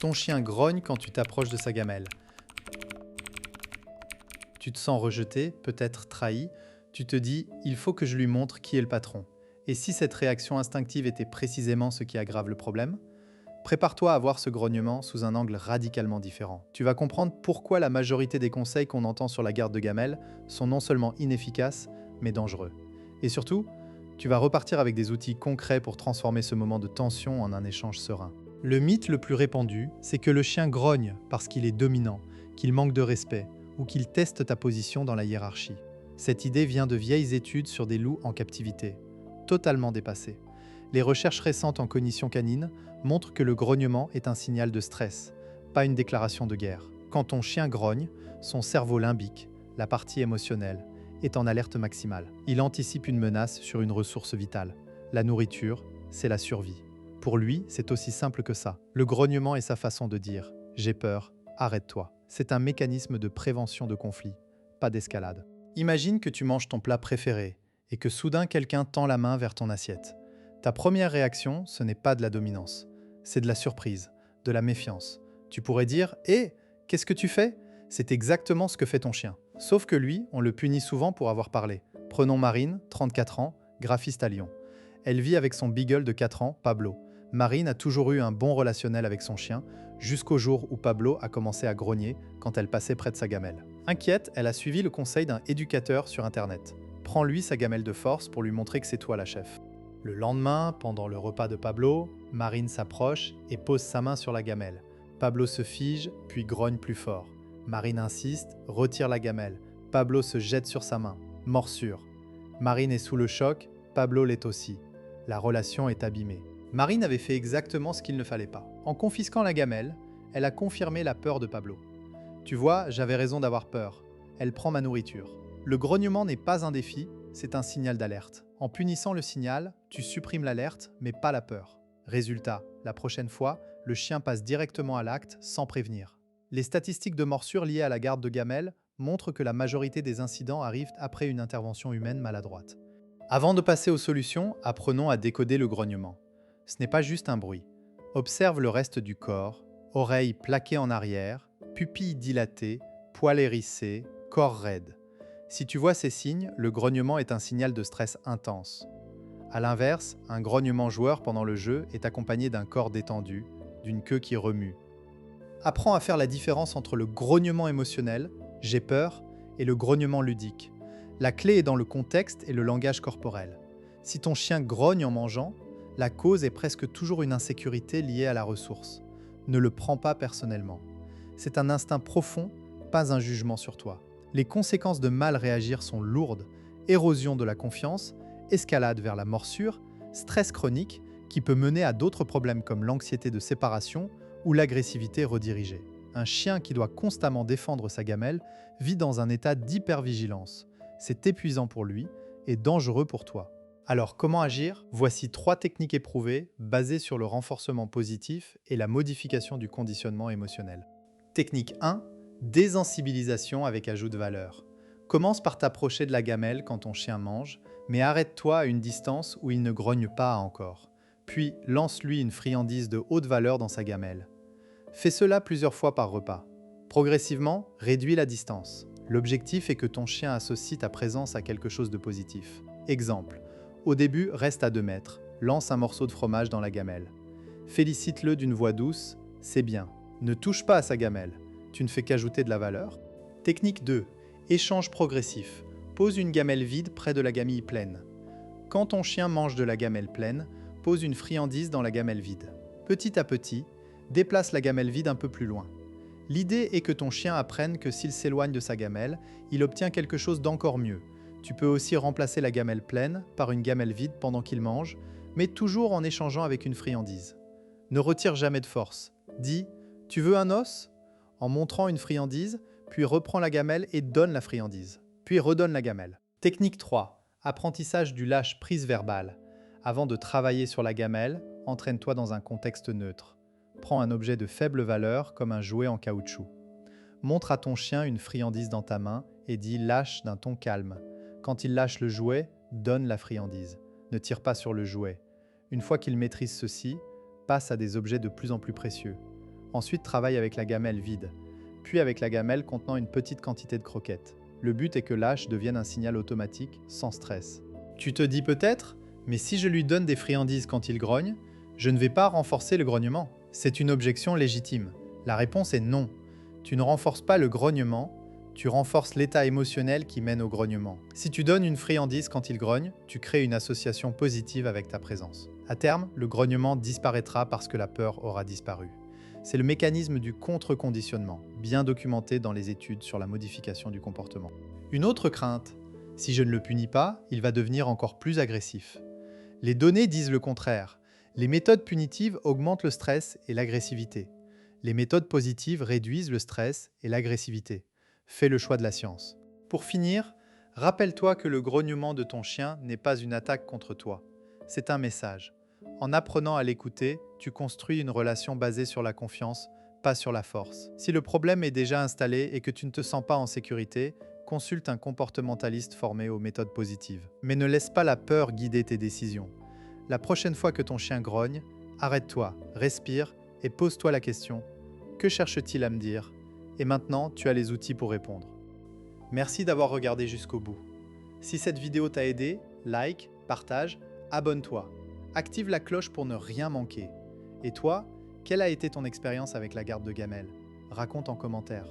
Ton chien grogne quand tu t'approches de sa gamelle. Tu te sens rejeté, peut-être trahi. Tu te dis « il faut que je lui montre qui est le patron ». Et si cette réaction instinctive était précisément ce qui aggrave le problème? Prépare-toi à voir ce grognement sous un angle radicalement différent. Tu vas comprendre pourquoi la majorité des conseils qu'on entend sur la garde de gamelle sont non seulement inefficaces, mais dangereux. Et surtout, tu vas repartir avec des outils concrets pour transformer ce moment de tension en un échange serein. Le mythe le plus répandu, c'est que le chien grogne parce qu'il est dominant, qu'il manque de respect ou qu'il teste ta position dans la hiérarchie. Cette idée vient de vieilles études sur des loups en captivité, totalement dépassées. Les recherches récentes en cognition canine montrent que le grognement est un signal de stress, pas une déclaration de guerre. Quand ton chien grogne, son cerveau limbique, la partie émotionnelle, est en alerte maximale. Il anticipe une menace sur une ressource vitale. La nourriture, c'est la survie. Pour lui, c'est aussi simple que ça. Le grognement est sa façon de dire « j'ai peur, arrête-toi ». C'est un mécanisme de prévention de conflit, pas d'escalade. Imagine que tu manges ton plat préféré et que soudain quelqu'un tend la main vers ton assiette. Ta première réaction, ce n'est pas de la dominance, c'est de la surprise, de la méfiance. Tu pourrais dire « hé, qu'est-ce que tu fais ?» C'est exactement ce que fait ton chien. Sauf que lui, on le punit souvent pour avoir parlé. Prenons Marine, 34 ans, graphiste à Lyon. Elle vit avec son beagle de 4 ans, Pablo. Marine a toujours eu un bon relationnel avec son chien, jusqu'au jour où Pablo a commencé à grogner quand elle passait près de sa gamelle. Inquiète, elle a suivi le conseil d'un éducateur sur Internet. Prends-lui sa gamelle de force pour lui montrer que c'est toi la chef. Le lendemain, pendant le repas de Pablo, Marine s'approche et pose sa main sur la gamelle. Pablo se fige, puis grogne plus fort. Marine insiste, retire la gamelle. Pablo se jette sur sa main. Morsure. Marine est sous le choc, Pablo l'est aussi. La relation est abîmée. Marine avait fait exactement ce qu'il ne fallait pas. En confisquant la gamelle, elle a confirmé la peur de Pablo. Tu vois, j'avais raison d'avoir peur. Elle prend ma nourriture. Le grognement n'est pas un défi, c'est un signal d'alerte. En punissant le signal, tu supprimes l'alerte, mais pas la peur. Résultat, la prochaine fois, le chien passe directement à l'acte sans prévenir. Les statistiques de morsures liées à la garde de gamelle montrent que la majorité des incidents arrivent après une intervention humaine maladroite. Avant de passer aux solutions, apprenons à décoder le grognement. Ce n'est pas juste un bruit. Observe le reste du corps, oreilles plaquées en arrière, pupilles dilatées, poils hérissés, corps raide. Si tu vois ces signes, le grognement est un signal de stress intense. A l'inverse, un grognement joueur pendant le jeu est accompagné d'un corps détendu, d'une queue qui remue. Apprends à faire la différence entre le grognement émotionnel, j'ai peur, et le grognement ludique. La clé est dans le contexte et le langage corporel. Si ton chien grogne en mangeant, la cause est presque toujours une insécurité liée à la ressource. Ne le prends pas personnellement. C'est un instinct profond, pas un jugement sur toi. Les conséquences de mal réagir sont lourdes. Érosion de la confiance, escalade vers la morsure, stress chronique qui peut mener à d'autres problèmes comme l'anxiété de séparation ou l'agressivité redirigée. Un chien qui doit constamment défendre sa gamelle vit dans un état d'hypervigilance. C'est épuisant pour lui et dangereux pour toi. Alors comment agir? Voici 3 techniques éprouvées basées sur le renforcement positif et la modification du conditionnement émotionnel. Technique 1. Désensibilisation avec ajout de valeur. Commence par t'approcher de la gamelle quand ton chien mange, mais arrête-toi à une distance où il ne grogne pas encore. Puis lance-lui une friandise de haute valeur dans sa gamelle. Fais cela plusieurs fois par repas. Progressivement, réduis la distance. L'objectif est que ton chien associe ta présence à quelque chose de positif. Exemple. Au début, reste à 2 mètres, lance un morceau de fromage dans la gamelle. Félicite-le d'une voix douce, c'est bien. Ne touche pas à sa gamelle, tu ne fais qu'ajouter de la valeur. Technique 2. Échange progressif. Pose une gamelle vide près de la gamelle pleine. Quand ton chien mange de la gamelle pleine, pose une friandise dans la gamelle vide. Petit à petit, déplace la gamelle vide un peu plus loin. L'idée est que ton chien apprenne que s'il s'éloigne de sa gamelle, il obtient quelque chose d'encore mieux. Tu peux aussi remplacer la gamelle pleine par une gamelle vide pendant qu'il mange, mais toujours en échangeant avec une friandise. Ne retire jamais de force. Dis « Tu veux un os ?» en montrant une friandise, puis reprends la gamelle et donne la friandise. Puis redonne la gamelle. Technique 3. Apprentissage du lâche-prise verbal. Avant de travailler sur la gamelle, entraîne-toi dans un contexte neutre. Prends un objet de faible valeur comme un jouet en caoutchouc. Montre à ton chien une friandise dans ta main et dis « lâche » d'un ton calme. Quand il lâche le jouet, donne la friandise. Ne tire pas sur le jouet. Une fois qu'il maîtrise ceci, passe à des objets de plus en plus précieux. Ensuite, travaille avec la gamelle vide, puis avec la gamelle contenant une petite quantité de croquettes. Le but est que lâche devienne un signal automatique, sans stress. Tu te dis peut-être, mais si je lui donne des friandises quand il grogne, je ne vais pas renforcer le grognement. C'est une objection légitime. La réponse est non. Tu ne renforces pas le grognement, tu renforces l'état émotionnel qui mène au grognement. Si tu donnes une friandise quand il grogne, tu crées une association positive avec ta présence. À terme, le grognement disparaîtra parce que la peur aura disparu. C'est le mécanisme du contre-conditionnement, bien documenté dans les études sur la modification du comportement. Une autre crainte, si je ne le punis pas, il va devenir encore plus agressif. Les données disent le contraire. Les méthodes punitives augmentent le stress et l'agressivité. Les méthodes positives réduisent le stress et l'agressivité. Fais le choix de la science. Pour finir, rappelle-toi que le grognement de ton chien n'est pas une attaque contre toi. C'est un message. En apprenant à l'écouter, tu construis une relation basée sur la confiance, pas sur la force. Si le problème est déjà installé et que tu ne te sens pas en sécurité, consulte un comportementaliste formé aux méthodes positives. Mais ne laisse pas la peur guider tes décisions. La prochaine fois que ton chien grogne, arrête-toi, respire et pose-toi la question « Que cherche-t-il à me dire ?» Et maintenant, tu as les outils pour répondre. Merci d'avoir regardé jusqu'au bout. Si cette vidéo t'a aidé, like, partage, abonne-toi. Active la cloche pour ne rien manquer. Et toi, quelle a été ton expérience avec la garde de gamelle? Raconte en commentaire.